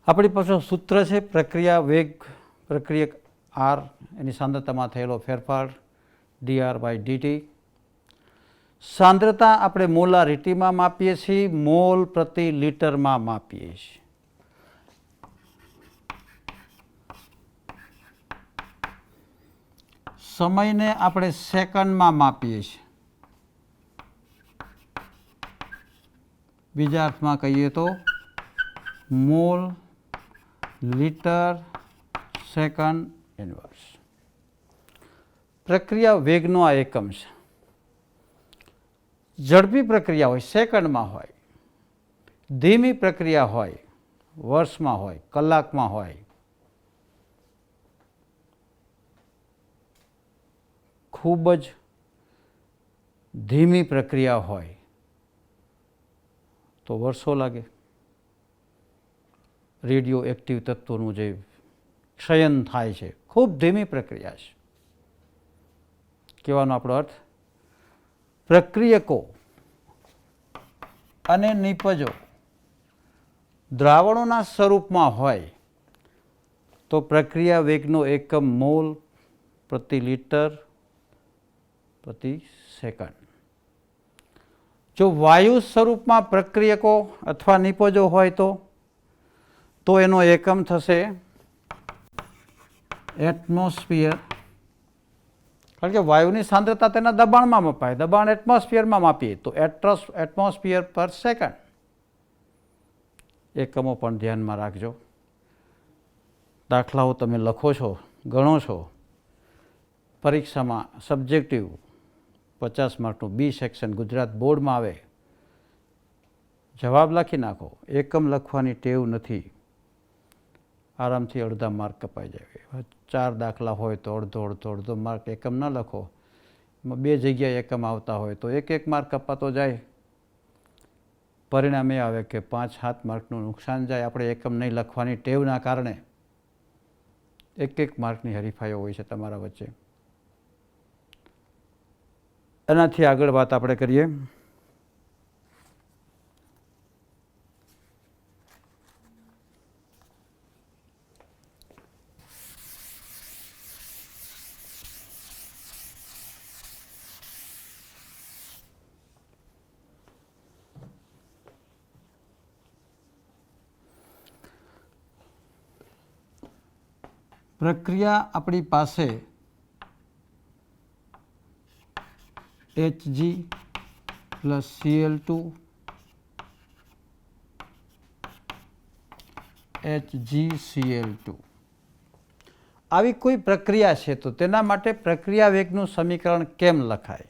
A: આપણી પાસે સૂત્ર છે પ્રક્રિયા વેગ પ્રક્રિયક આર એની સાંદ્રતામાં થયેલો ફેરફાર dr/dt. સાંદ્રતા આપણે મોલારિટીમાં માપીએ છીએ, મોલ પ્રતિ લીટરમાં માપીએ છીએ. સમયને આપણે સેકન્ડમાં માપીએ છીએ. બીજા અર્થમાં કહીએ તો મોલ લીટર સેકન્ડ ઇન્વર્સ. પ્રક્રિયા વેગનો આ એકમ છે. ઝડપી પ્રક્રિયા હોય સેકન્ડમાં હોય, ધીમી પ્રક્રિયા હોય વર્ષમાં હોય, કલાકમાં હોય, ખૂબ જ ધીમી પ્રક્રિયા હોય તો વર્ષો લાગે. રેડિયો એક્ટિવ તત્વોનું જે ક્ષયન થાય છે ખૂબ ધીમી પ્રક્રિયા છે. કહેવાનો આપણો અર્થ પ્રક્રિયકો અને નિપજો દ્રાવણોના સ્વરૂપમાં હોય તો પ્રક્રિયા વેગનો એકમ મોલ પ્રતિ લીટર પ્રતિ સેકન્ડ. જો વાયુ સ્વરૂપમાં પ્રક્રિયકો અથવા નિપજો હોય તો એનો એકમ થશે એટમોસ્ફિયર. કારણ કે વાયુની સાંદ્રતા તેના દબાણમાં મપાય, દબાણ એટમોસ્ફિયરમાં માપીએ તો એટમોસ્ફિયર પર સેકન્ડ. એકમો પણ ધ્યાનમાં રાખજો. દાખલાઓ તમે લખો છો, ગણો છો, પરીક્ષામાં સબ્જેક્ટિવ 50 માર્કનું બી સેક્શન ગુજરાત બોર્ડમાં આવે, જવાબ લખી નાખો. એકમ લખવાની ટેવ નથી, આરામથી અડધા માર્ક કપાઈ જાય. 4 દાખલા હોય તો અડધો માર્ક એકમ ન લખો, 2 જગ્યાએ એકમ આવતા હોય તો 1 માર્ક કપાતો જાય. પરિણામ એ આવે કે 5-7 માર્કનું નુકસાન જાય. આપણે એકમ નહીં લખવાની ટેવના કારણે 1 માર્કની હરીફાઈઓ હોય છે તમારા વચ્ચે. એનાથી આગળ વાત આપણે કરીએ. પ્રક્રિયા આપણી પાસે Hg + Cl2 HgCl2 આવી કોઈ પ્રક્રિયા છે તો તેના માટે પ્રક્રિયા વેગનું સમીકરણ કેમ લખાય?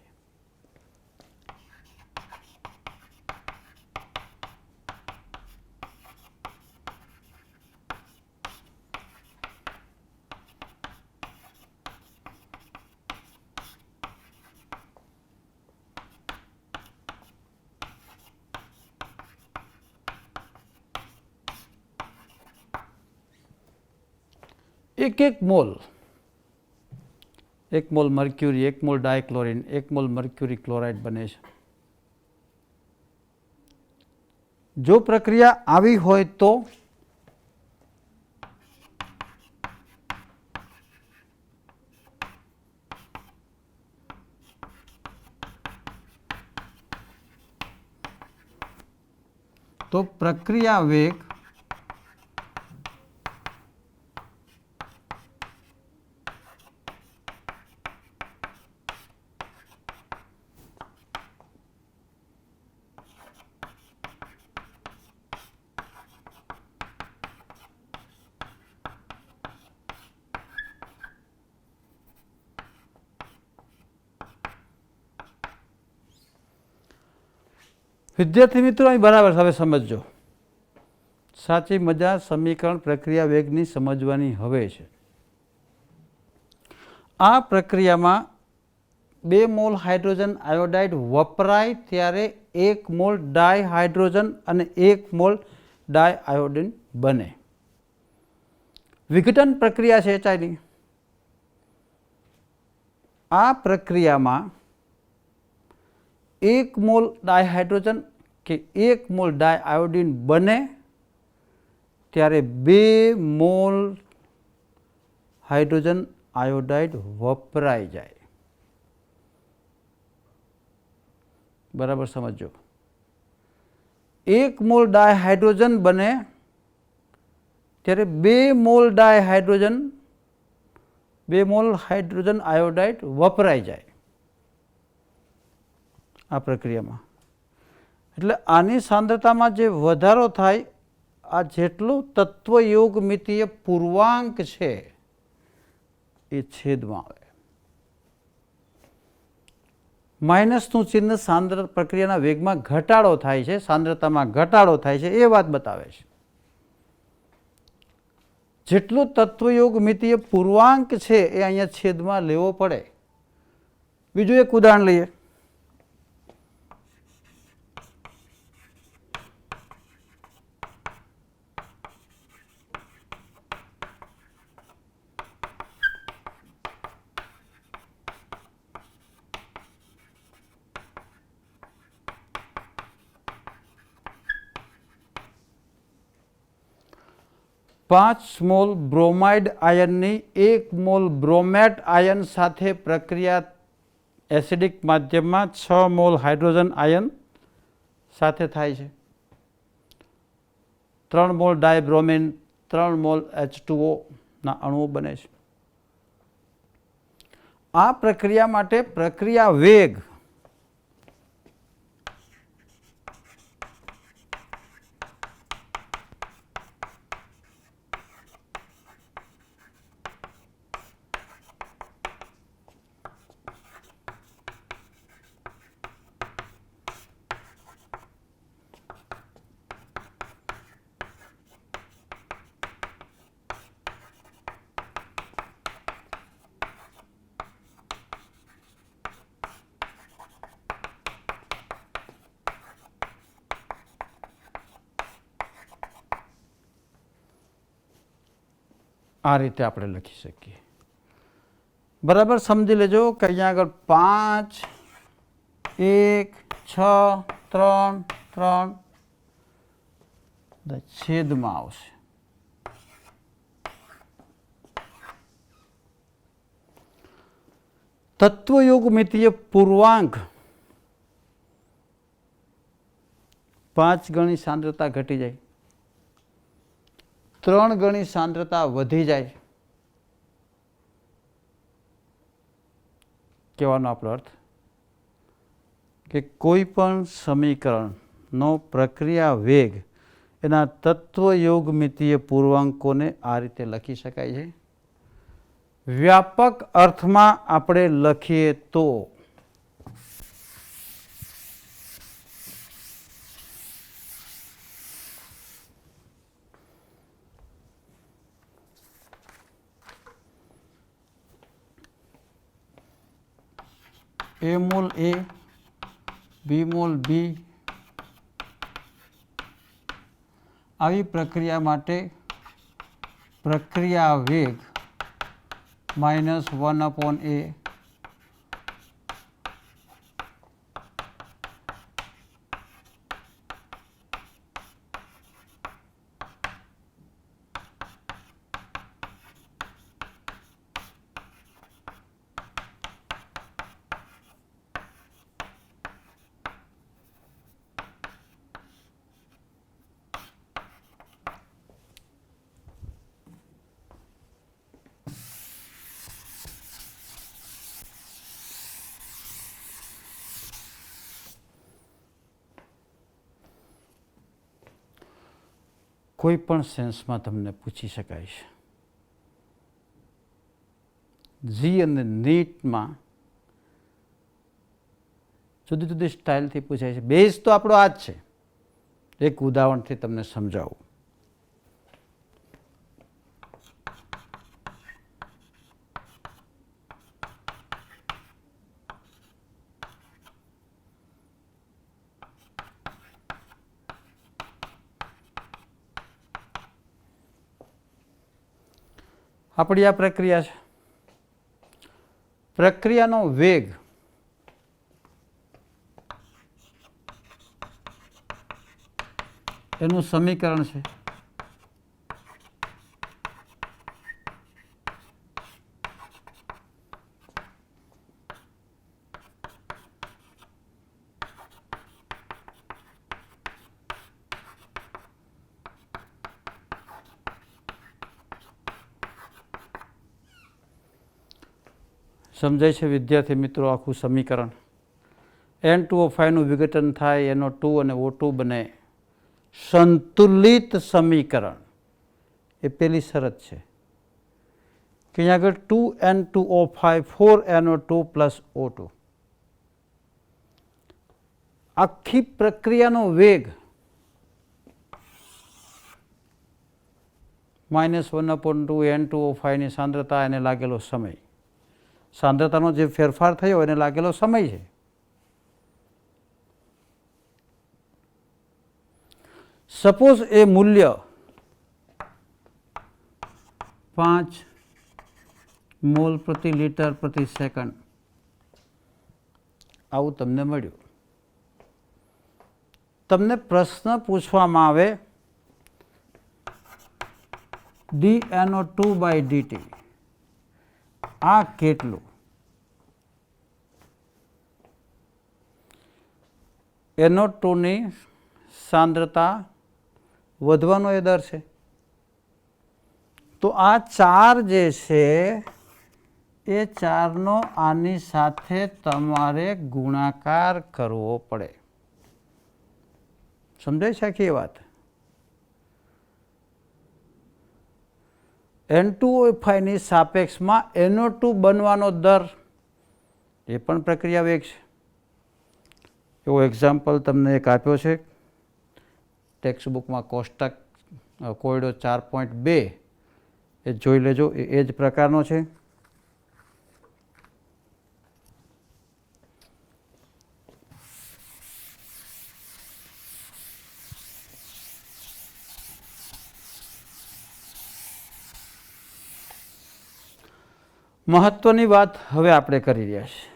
A: એક mole mercury, 1 mole dichlorine, 1 mole mercury chloride બને છે. જો પ્રક્રિયા આવી હોય તો પ્રક્રિયા વેગ વિદ્યાર્થી મિત્રો અહીં બરાબર હવે સમજજો. સાચી મજા સમીકરણ પ્રક્રિયા વેગની સમજવાની હવે છે. આ પ્રક્રિયામાં 2 મોલ હાઇડ્રોજન આયોડાઇડ વપરાય ત્યારે 1 મોલ ડાયહાઇડ્રોજન અને 1 મોલ ડાયઆયોડિન બને. વિઘટન પ્રક્રિયા છે ચાની. આ પ્રક્રિયામાં 1 મોલ ડાયહાઇડ્રોજન કે 1 મોલ ડાયઆયોડિન બને ત્યારે 2 મોલ હાઇડ્રોજન આયોડાઇડ વપરાઈ જાય. બરાબર સમજો. 1 મોલ ડાયહાઇડ્રોજન બને ત્યારે 2 mole dihydrogen 2 mole hydrogen iodide વપરાઈ જાય આ પ્રક્રિયામાં. એટલે આની સાંદ્રતામાં જે વધારો થાય, આ જેટલું તત્વયોગમિતીય પૂર્ણાંક છે એ છેદમાં આવે. માઇનસનું ચિહ્ન પ્રક્રિયાના વેગમાં ઘટાડો થાય છે, સાંદ્રતામાં ઘટાડો થાય છે, એ વાત બતાવે છે. જેટલું તત્વયોગમિતીય પૂર્ણાંક છે એ અહીંયા છેદમાં લેવો પડે. બીજું એક ઉદાહરણ લઈએ. પાંચ મોલ બ્રોમાઇડ આયનની 1 મોલ બ્રોમેટ આયન સાથે પ્રક્રિયા એસિડિક માધ્યમમાં 6 મોલ હાઇડ્રોજન આયન સાથે થાય છે. 3 મોલ ડાયબ્રોમિન 3 મોલ H2O ના અણુઓ બને છે. આ પ્રક્રિયા માટે પ્રક્રિયા વેગ આ રીતે આપણે લખી શકીએ. બરાબર સમજી લેજો કે અહીંયા આગળ 5, 1, 6, 3, 3 છેદમાં આવશે. તત્વયોગમિતીય પૂર્ણાંક 5 ગણી સાંદ્રતા ઘટી જાય, 3 ગણી સાંદ્રતા વધી જાય. કહેવાનો આપણો અર્થ કે કોઈ પણ સમીકરણનો પ્રક્રિયા વેગ એના તત્વયોગમિતીય પૂર્ણાંકોને આ રીતે લખી શકાય છે. વ્યાપક અર્થમાં આપણે લખીએ તો A mall A, B mall B આવી પ્રક્રિયા માટે પ્રક્રિયા વેગ -1/A કોઈ પણ સેન્સમાં તમને પૂછી શકાય છે. જી અને નીટમાં જુદી જુદી સ્ટાઇલથી પૂછાય છે. બેઝ તો આપણો આ જ છે. એક ઉદાહરણથી તમને સમજાવું. આપણી આ પ્રક્રિયા છે. પ્રક્રિયાનો વેગ એનું સમીકરણ છે સમજાય છે વિદ્યાર્થી મિત્રો આખું સમીકરણ? N2O5 નું વિઘટન થાય, NO2 અને O2 બને સંતુલિત સમીકરણ. એ પેલી શરત છે કે અહીંયા આગળ 2N2O5 4NO2 પ્લસ O2. આખી પ્રક્રિયાનો વેગ -1/2 N2O5 ની સાંદ્રતા, એને લાગેલો સમય, સાંદ્રતાનો જે ફેરફાર થયો એને લાગેલો સમય છે. સપોઝ એ મૂલ્ય 5 મોલ પ્રતિ લિટર પ્રતિ સેકન્ડ આવું તમને મળ્યું. તમને પ્રશ્ન પૂછવામાં આવે dNO2/dt આ કેટલું? NO2 ની સાંદ્રતા વધવાનો એ દર છે. તો આ 4 જે છે એ 4નો આની સાથે તમારે ગુણાકાર કરવો પડે. સમજાય છે આખી વાત? N2O5 ની સાપેક્ષમાં NO2 બનવાનો દર એ પણ પ્રક્રિયા વેગ છે. એવો એક્ઝામ્પલ તમને એક આપ્યો છે ટેક્સ્ટ બુકમાં, કોષ્ટક કોયડો 4.2, એ જોઈ લેજો. એ જ પ્રકારનો છે. મહત્વની વાત હવે આપણે કરી રહ્યા છીએ.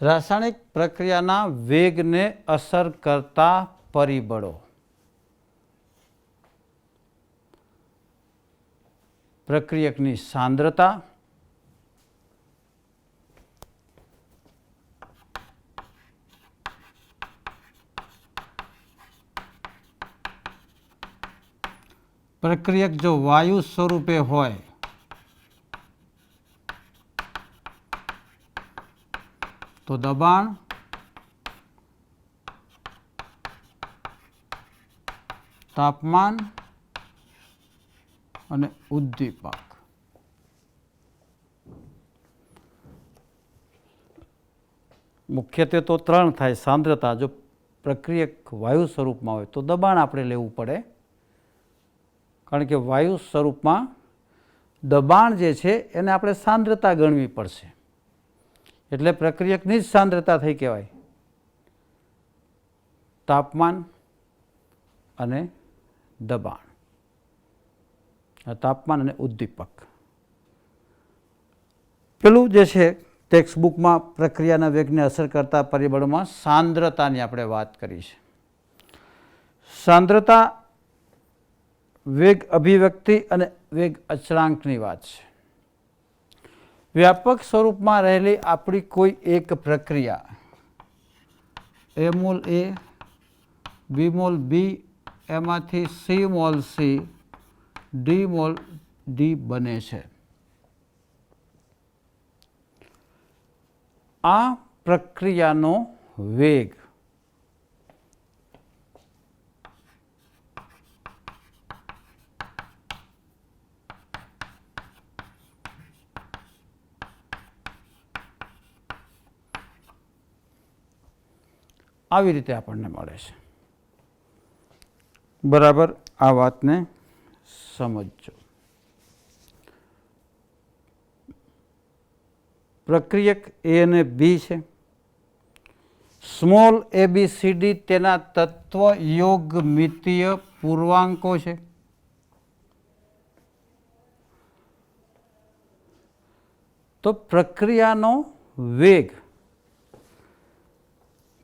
A: રાસાયણિક પ્રક્રિયાના વેગને અસર કરતા પરિબળો. પ્રક્રિયકની સાંદ્રતા, પ્રક્રિયક જો વાયુ સ્વરૂપે હોય તો દબાણ, તાપમાન અને ઉદ્દીપક. મુખ્યત્વે તો 3 થાય. સાંદ્રતા, જો પ્રક્રિયક વાયુ સ્વરૂપમાં હોય તો દબાણ આપણે લેવું પડે, કારણ કે વાયુ સ્વરૂપમાં દબાણ જે છે એને આપણે સાંદ્રતા ગણવી પડશે. એટલે પ્રક્રિયકની જ સાંદ્રતા થઈ કહેવાય. તાપમાન અને દબાણ, તાપમાન અને ઉદ્દીપક. પેલું જે છે ટેક્સ્ટ બુકમાં પ્રક્રિયાના વેગને અસર કરતા પરિબળોમાં સાંદ્રતાની આપણે વાત કરી છે. સાંદ્રતા વેગ અભિવ્યક્તિ અને વેગ અચળાંકની વાત છે. વ્યાપક સ્વરૂપમાં રહેલી આપણી કોઈ એક પ્રક્રિયા A mall A, B mall B, એમાંથી C mall C, D mall D બને છે. આ પ્રક્રિયાનો વેગ આવી રીતે આપણને મળે છે. બરાબર આ વાતને સમજો. પ્રક્રિયક A અને B છે. સ્મોલ ABCD તેના તત્વ યોગમિતીય પૂર્ણાંકો છે. તો પ્રક્રિયાનો વેગ,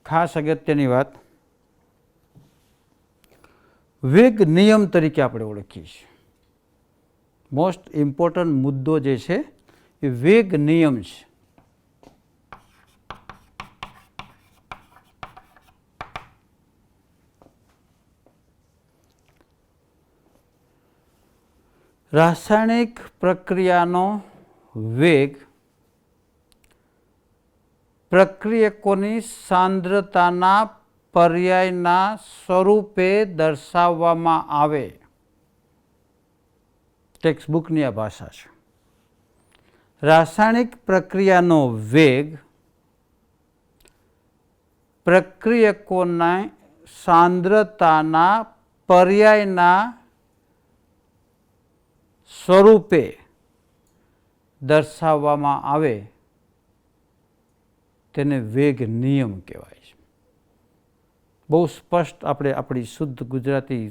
A: ખાસ અગત્યની વાત, વેગ નિયમ તરીકે આપણે ઓળખીએ છીએ. મોસ્ટ ઇમ્પોર્ટન્ટ મુદ્દો જે છે એ વેગ નિયમ છે. રાસાયણિક પ્રક્રિયાનો વેગ પ્રક્રિયકોની સાંદ્રતાના પર્યાયના સ્વરૂપે દર્શાવવામાં આવે. ટેક્સ્ટ બુકની આ ભાષા છે. રાસાયણિક પ્રક્રિયાનો વેગ પ્રક્રિયકોના સાંદ્રતાના પર્યાયના સ્વરૂપે દર્શાવવામાં આવે તેને વેગ નિયમ કહેવાય છે. બહુ સ્પષ્ટ આપણે આપણી શુદ્ધ ગુજરાતી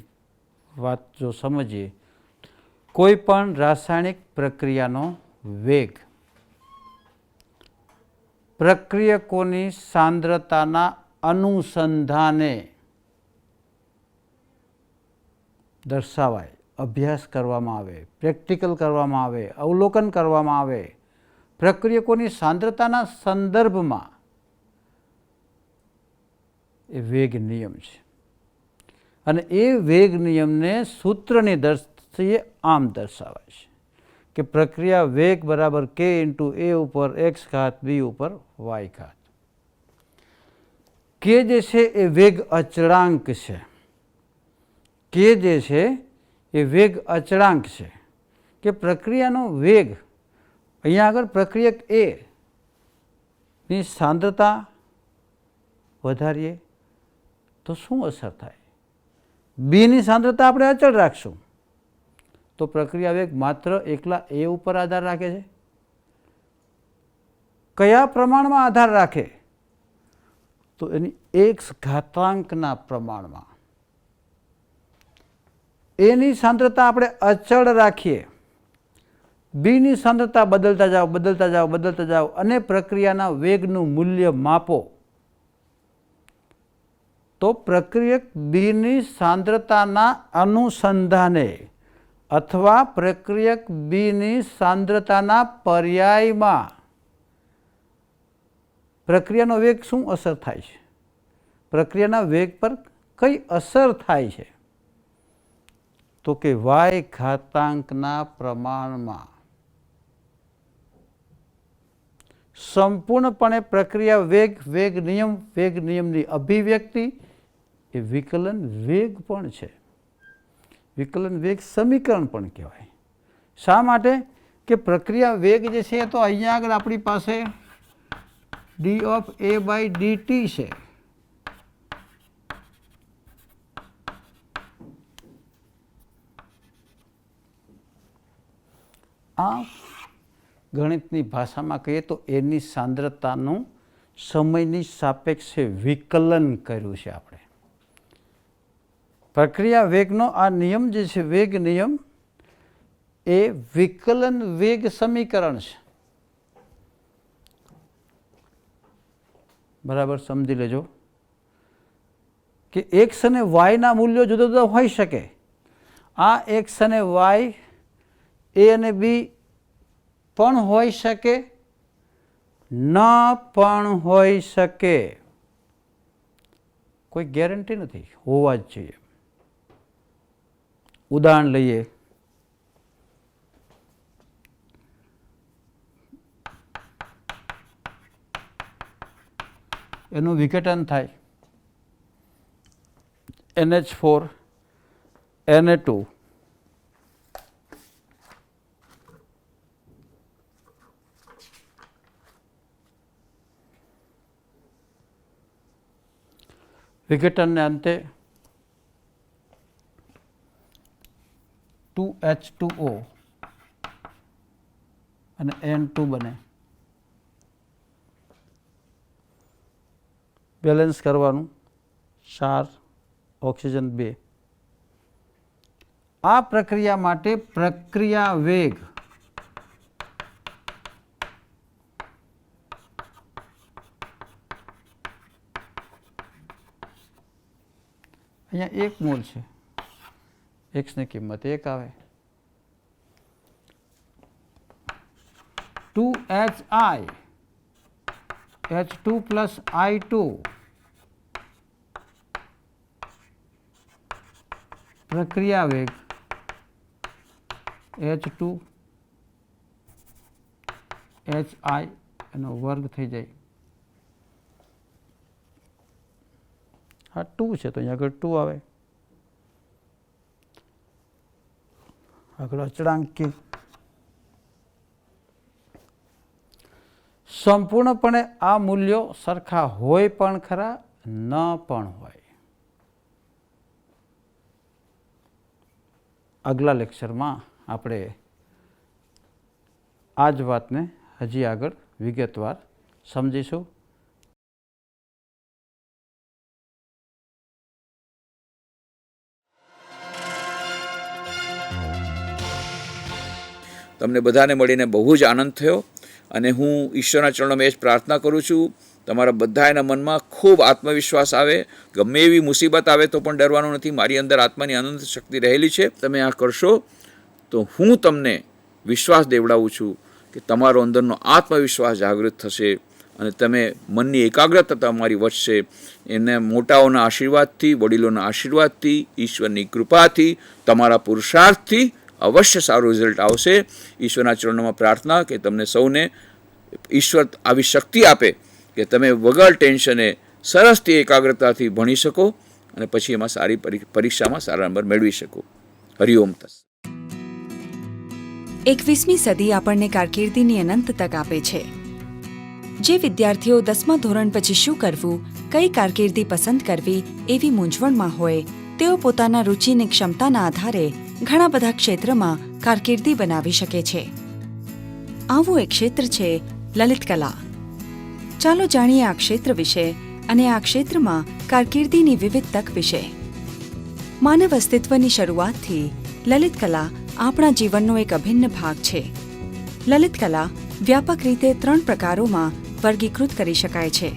A: વાત જો સમજીએ, કોઈ પણ રાસાયણિક પ્રક્રિયાનો વેગ પ્રક્રિયકોની સાંદ્રતાના અનુસંધાને દર્શાવાય, અભ્યાસ કરવામાં આવે, પ્રેક્ટિકલ કરવામાં આવે, અવલોકન કરવામાં આવે, પ્રક્રિયકોની સાંદ્રતાના સંદર્ભમાં એ વેગ નિયમ છે. અને એ વેગ નિયમને સૂત્રની દ્રષ્ટિએ આમ દર્શાવાય છે કે પ્રક્રિયા વેગ બરાબર k ઇન્ટુ a ઉપર x ઘાત b ઉપર y ઘાત. k જે છે એ વેગ અચળાંક છે. k જે છે એ વેગ અચળાંક છે કે પ્રક્રિયાનો વેગ, અહીંયા આગળ પ્રક્રિયક a ની સાંદ્રતા વધારીએ તો શું અસર થાય? બી ની સાંદ્રતા આપણે અચળ રાખશું તો પ્રક્રિયા વેગ માત્ર એકલા એ ઉપર આધાર રાખે છે. કયા પ્રમાણમાં આધાર રાખે? તો એની x ઘાતાંકના પ્રમાણમાં. એની સાંદ્રતા આપણે અચળ રાખીએ, બીની સાંદ્રતા બદલતા જાઓ બદલતા જાઓ બદલતા જાઓ અને પ્રક્રિયાના વેગનું મૂલ્ય માપો તો પ્રક્રિયક બીની સાંદ્રતાના અનુસંધાને અથવા પ્રક્રિયક બીની સાંદ્રતાના પર્યાયમાં પ્રક્રિયાનો વેગ શું અસર થાય છે? પ્રક્રિયાના વેગ પર કઈ અસર થાય છે? તો કે y ઘાતાંકના પ્રમાણમાં. સંપૂર્ણપણે પ્રક્રિયા વેગ નિયમની અભિવ્યક્તિ એ વિકલન વેગ પણ છે. વિકલન વેગ સમીકરણ પણ કહેવાય. શા માટે? કે પ્રક્રિયા વેગ જે છે તો અહીંયા આગળ આપણી પાસે d of a by dt છે. આ ગણિતની ભાષામાં કહીએ તો એની સાંદ્રતાનું સમયની સાપેક્ષે વિકલન કર્યું છે આપણે. પ્રક્રિયા વેગનો આ નિયમ જે છે વેગ નિયમ એ વિકલન વેગ સમીકરણ છે. બરાબર સમજી લેજો કે x અને y ના મૂલ્યો જુદા જુદા હોઈ શકે. આ x અને y a અને b પણ હોઈ શકે, ન પણ હોઈ શકે. કોઈ ગેરંટી નથી, હોવા જ જોઈએ. ઉદાહરણ લઈએ. એનું વિઘટન થાય NH4 Na2 વિઘટનને અંતે 2H2O અને N2 બને. બેલેન્સ કરવાનું 4 ઓક્સિજન 2. આ પ્રક્રિયા માટે પ્રક્રિયા વેગ અહીંયા 1 મોલ છે, એક્સની કિંમત 1 આવે. 2HI H2 પ્લસ I2 પ્રક્રિયા વેગ H2 HI એનો વર્ગ થઈ જાય. હા 2 છે તો અહીંયા આગળ 2 આવે. આગળ અચળાંકી. સંપૂર્ણપણે આ મૂલ્યો સરખા હોય પણ ખરા, ન પણ હોય. આગલા લેક્ચરમાં આપણે આ જ વાતને હજી આગળ વિગતવાર સમજીશું.
B: તમને બધાને મળીને બહુ જ આનંદ થયો અને હું ઈશ્વરના ચરણોમાં એ જ પ્રાર્થના કરું છું તમારા બધાના મનમાં ખૂબ આત્મવિશ્વાસ આવે. ગમે એવી મુસીબત આવે તો પણ ડરવાનું નથી. મારી અંદર આત્માની અનંત શક્તિ રહેલી છે. તમે આ કરશો તો હું તમને વિશ્વાસ દેવડાવું છું કે તમારો અંદરનો આત્મવિશ્વાસ જાગૃત થશે અને તમે મનની એકાગ્રતા તમારી વધશે. એને મોટાઓના આશીર્વાદથી, વડીલોના આશીર્વાદથી, ઈશ્વરની કૃપાથી, તમારા પુરુષાર્થથી અવશ્ય સારું રિઝલ્ટ આવશે. ઈશ્વરના ચરણોમાં પ્રાર્થના કે તમને સૌને ઈશ્વર આવી શક્તિ આપે કે તમે વગર ટેન્શને સરસથી એકાગ્રતાથી ભણી શકો અને પછી એમાં સારી પરીક્ષામાં સારા નંબર મેળવી શકો. હરિઓમ તસ્સત.
C: 21મી સદી આપણને કારકિર્દીની અનંત તક આપે છે. જે વિદ્યાર્થીઓ 10મા ધોરણ પછી શું કરવું, કઈ કારકિર્દી પસંદ કરવી એવી મૂંઝવણમાં હોય, તેઓ પોતાના રુચિની ક્ષમતાના આધારે ઘણા બધા ક્ષેત્રમાં કારકિર્દી બનાવી શકે છે. આવું એક ક્ષેત્ર છે લલિત કલા. ચાલો જાણીએ આ ક્ષેત્ર વિશે અને આ ક્ષેત્રમાં કારકિર્દીની વિવિધ તક વિશે. માનવ અસ્તિત્વની શરૂઆતથી લલિત કલા આપણા જીવનનો એક અભિન્ન ભાગ છે. લલિત કલા વ્યાપક રીતે 3 પ્રકારોમાં વર્ગીકૃત કરી શકાય છે: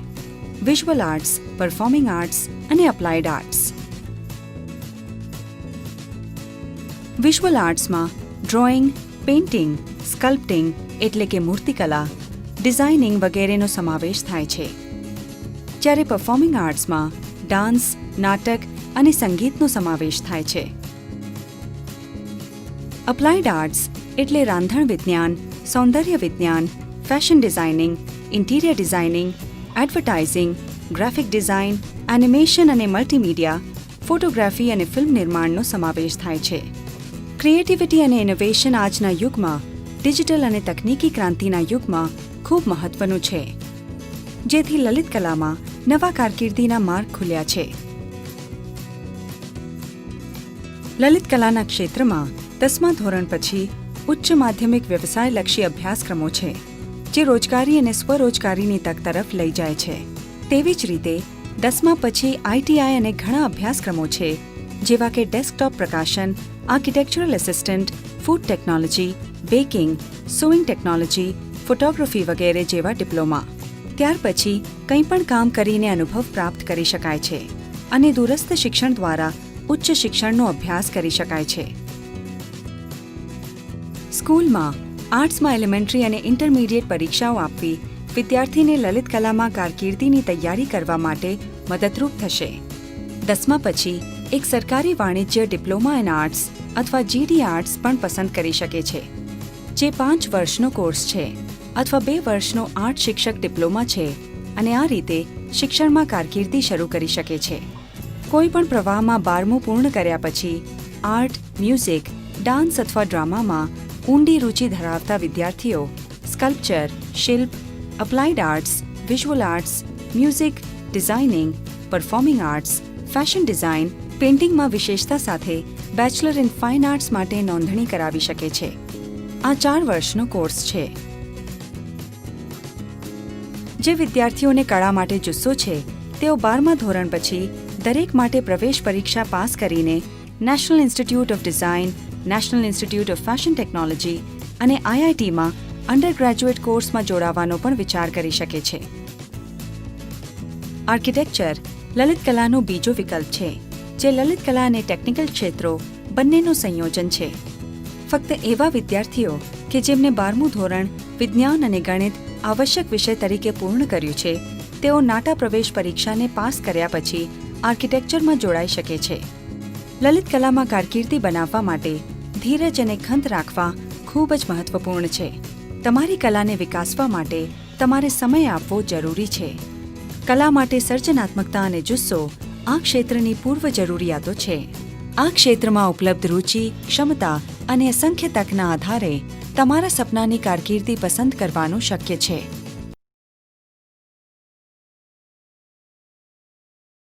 C: વિઝ્યુઅલ આર્ટ્સ, પરફોર્મિંગ આર્ટ્સ અને અપ્લાઇડ આર્ટ્સ. વિઝ્યુઅલ આર્ટ્સમાં ડ્રોઈંગ, પેઇન્ટિંગ, સ્કલ્પ્ટિંગ એટલે કે મૂર્તિકલા, ડિઝાઇનિંગ વગેરેનો સમાવેશ થાય છે. જ્યારે પરફોર્મિંગ આર્ટ્સમાં ડાન્સ, નાટક અને સંગીતનો સમાવેશ થાય છે. અપ્લાઇડ આર્ટ્સ એટલે રાંધણ વિજ્ઞાન, સૌંદર્ય વિજ્ઞાન, fashion designing, interior designing, advertising, graphic design, animation અને મલ્ટીમીડિયા, ફોટોગ્રાફી અને ફિલ્મ નિર્માણનો સમાવેશ થાય છે. ક્રિએટિવિટી અને ઇનોવેશન આજના યુગમાં, ડિજિટલ અને તકનીકી ક્રાંતિના યુગમાં ખૂબ મહત્વનું છે, જેથી લલિત કલામાં નવા કારકિર્દીના માર્ગ ખુલ્યા છે. લલિત કલાના ક્ષેત્રમાં 10મા ધોરણ પછી ઉચ્ચ માધ્યમિક વ્યવસાયલક્ષી અભ્યાસક્રમો છે, જે રોજગારી અને સ્વરોજગારીની તક તરફ લઈ જાય છે. તેવી જ રીતે 10મા પછી આઈટીઆઈ અને ઘણા અભ્યાસક્રમો છે, જેવા કે ડેસ્કટોપ પ્રકાશન, architectural assistant, food technology, baking, sewing technology, photography વગેરે જેવા ડિપ્લોમા. ત્યાર પછી કંઈ પણ કામ કરીને અનુભવ પ્રાપ્ત કરી શકાય છે અને દૂરસ્થ શિક્ષણ દ્વારા ઉચ્ચ શિક્ષણનો અભ્યાસ કરી શકાય છે. સ્કૂલમાં આર્ટ્સમાં એલિમેન્ટરી અને ઇન્ટરમીડિયેટ પરીક્ષાઓ આપવી વિદ્યાર્થીને લલિત કલામાં કારકિર્દીની તૈયારી કરવા માટે મદદરૂપ થશે. 10મા પછી એક સરકારી વાણિજ્ય ડિપ્લોમા ઇન આર્ટ્સ અથવા જીડી આર્ટ્સ પણ પસંદ કરી શકે છે, જે 5 વર્ષનો કોર્સ છે અથવા 2 વર્ષનો આર્ટ શિક્ષક ડિપ્લોમા છે અને આ રીતે શિક્ષણમાં કારકિર્દી શરૂ કરી શકે છે. કોઈ પણ પ્રવાહમાં 12મું પૂર્ણ કર્યા પછી આર્ટ, મ્યુઝિક, ડાન્સ અથવા ડ્રામામાં ઊંડી રુચિ ધરાવતા વિદ્યાર્થીઓ સ્કલ્પચર, શિલ્પ, applied arts, visual arts, music, designing, performing arts, fashion design, પેઇન્ટિંગમાં વિશેષતા સાથે બેચલર ઇન ફાઇન આર્ટ્સ માટે નોંધણી કરાવી શકે છે. આ 4 વર્ષનો કોર્સ છે. જે વિદ્યાર્થીઓને કળા માટે જુસ્સો છે, તેઓ 12મા ધોરણ પછી દરેક માટે પ્રવેશ પરીક્ષા પાસ કરીને national institute of design, national institute of fashion technology અને આઈઆઈટીમાં અંડર ગ્રેજ્યુએટ કોર્સમાં જોડાવાનો પણ વિચાર કરી શકે છે. આર્કિટેક્ચર લલિત કલાનો બીજો વિકલ્પ છે, જે લલિત કલા અને ટેકનિકલ ક્ષેત્રો બંનેનું સંયોજન છે. ફક્ત એવા વિદ્યાર્થીઓ કે જેમને 12મું ધોરણ વિજ્ઞાન અને ગણિત આવશ્યક વિષય તરીકે પૂર્ણ કર્યું છે, તેઓ નાટા પ્રવેશ પરીક્ષાને પાસ કર્યા પછી આર્કિટેક્ચરમાં જોડાઈ શકે છે. લલિત કલામાં કારકિર્દી બનાવવા માટે ધીરજ અને ખંત રાખવા ખૂબ જ મહત્વપૂર્ણ છે. તમારી કલાને વિકાસવા માટે તમારે સમય આપવો જરૂરી છે. કલા માટે સર્જનાત્મકતા અને જુસ્સો આ ક્ષેત્રની પૂર્વ જરૂરિયાતો છે. આ ક્ષેત્રમાં ઉપલબ્ધ રુચિ, ક્ષમતા અને અસંખ્ય તકના આધારે તમારા સપનાની કારકિર્દી પસંદ કરવાનું શક્ય છે.